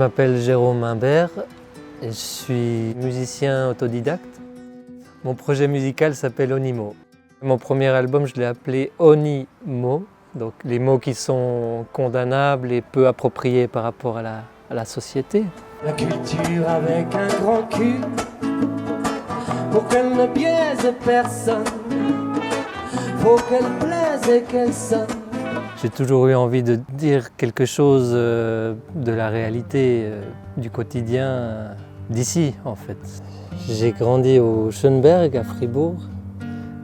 m'appelle Jérôme Imbert et je suis musicien autodidacte. Mon projet musical s'appelle Onimo. Mon premier album, je l'ai appelé Onimo, donc les mots qui sont condamnables et peu appropriés par rapport à la société. La culture avec un grand cul, pour qu'elle ne biaise personne, faut qu'elle plaise et qu'elle sonne. J'ai toujours eu envie de dire quelque chose de la réalité, du quotidien, d'ici en fait. J'ai grandi au Schönberg à Fribourg,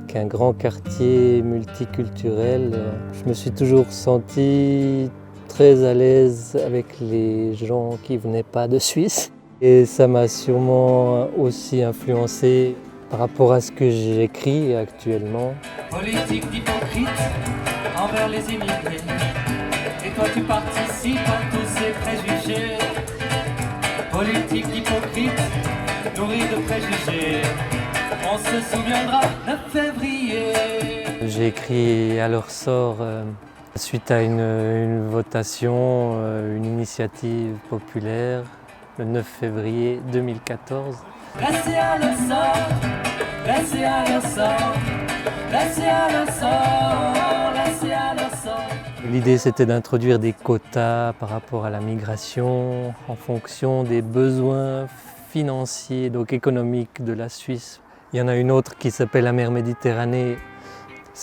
qui est un grand quartier multiculturel. Je me suis toujours senti très à l'aise avec les gens qui venaient pas de Suisse. Et ça m'a sûrement aussi influencé par rapport à ce que j'écris actuellement. Politique d'hypocrite envers les immigrés, et toi tu participes à tous ces préjugés. Politique d'hypocrite nourrie de préjugés, on se souviendra 9 février. J'ai écrit à leur sort suite à une votation, une initiative populaire, le 9 février 2014. Laissez à leur sort, laissez à leur sort, laissez à leur sort, laissez à leur sort. L'idée c'était d'introduire des quotas par rapport à la migration en fonction des besoins financiers, donc économiques de la Suisse. Il y en a une autre qui s'appelle la mer Méditerranée.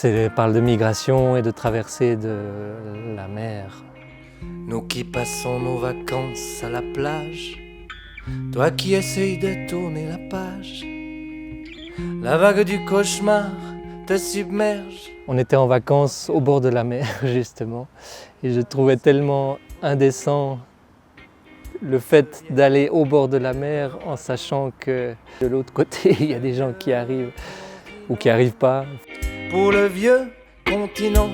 Elle parle de migration et de traversée de la mer. Nous qui passons nos vacances à la plage, toi qui essayes de tourner la page, la vague du cauchemar te submerge. On était en vacances au bord de la mer justement et je trouvais tellement indécent le fait d'aller au bord de la mer en sachant que de l'autre côté il y a des gens qui arrivent ou qui n'arrivent pas. Pour le vieux continent,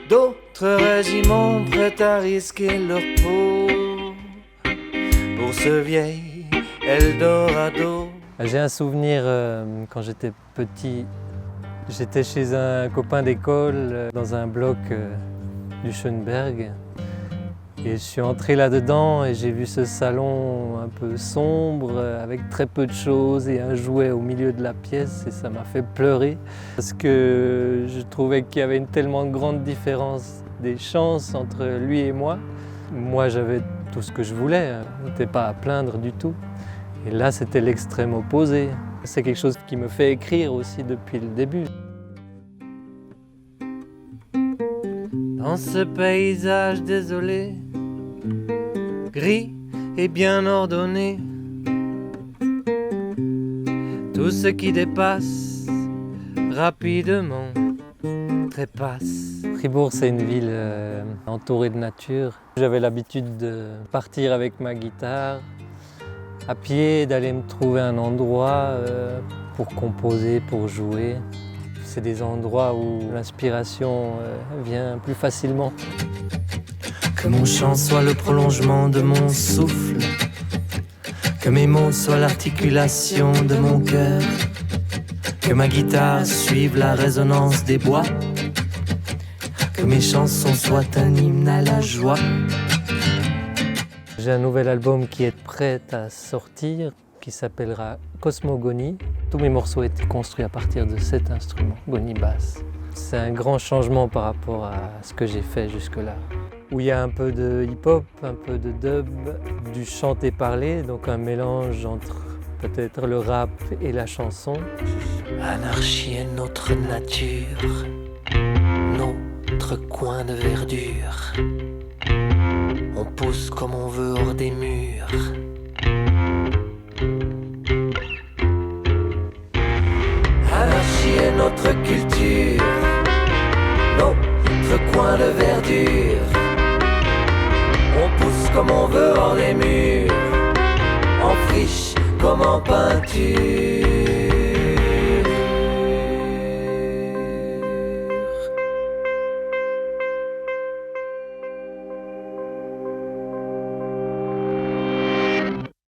d'autres régiments prêts à risquer leur peau. Pour ce vieil Eldorado. J'ai un souvenir quand j'étais petit, j'étais chez un copain d'école dans un bloc du Schönberg. Et je suis entré là-dedans et j'ai vu ce salon un peu sombre avec très peu de choses et un jouet au milieu de la pièce et ça m'a fait pleurer parce que je trouvais qu'il y avait une tellement grande différence des chances entre lui et moi. Moi j'avais tout ce que je voulais, on n'était pas à plaindre du tout. Et là c'était l'extrême opposé. C'est quelque chose qui me fait écrire aussi depuis le début. Dans ce paysage désolé, gris et bien ordonné, tout ce qui dépasse rapidement trépasse. Fribourg, c'est une ville entourée de nature. J'avais l'habitude de partir avec ma guitare à pied, d'aller me trouver un endroit pour composer, pour jouer. C'est des endroits où l'inspiration vient plus facilement. Que mon chant soit le prolongement de mon souffle, que mes mots soient l'articulation de mon cœur, que ma guitare suive la résonance des bois, que mes chansons soient un hymne à la joie. J'ai un nouvel album qui est prêt à sortir, qui s'appellera Cosmogonie. Tous mes morceaux étaient construits à partir de cet instrument, goni basse. C'est un grand changement par rapport à ce que j'ai fait jusque-là, où il y a un peu de hip-hop, un peu de dub, du chanté-parlé, donc un mélange entre peut-être le rap et la chanson. Anarchie est notre nature, notre coin de verdure. On pousse comme on veut hors des murs. Anarchie est notre culture, notre coin de verdure. On pousse comme on veut hors les murs, en friche comme en peinture.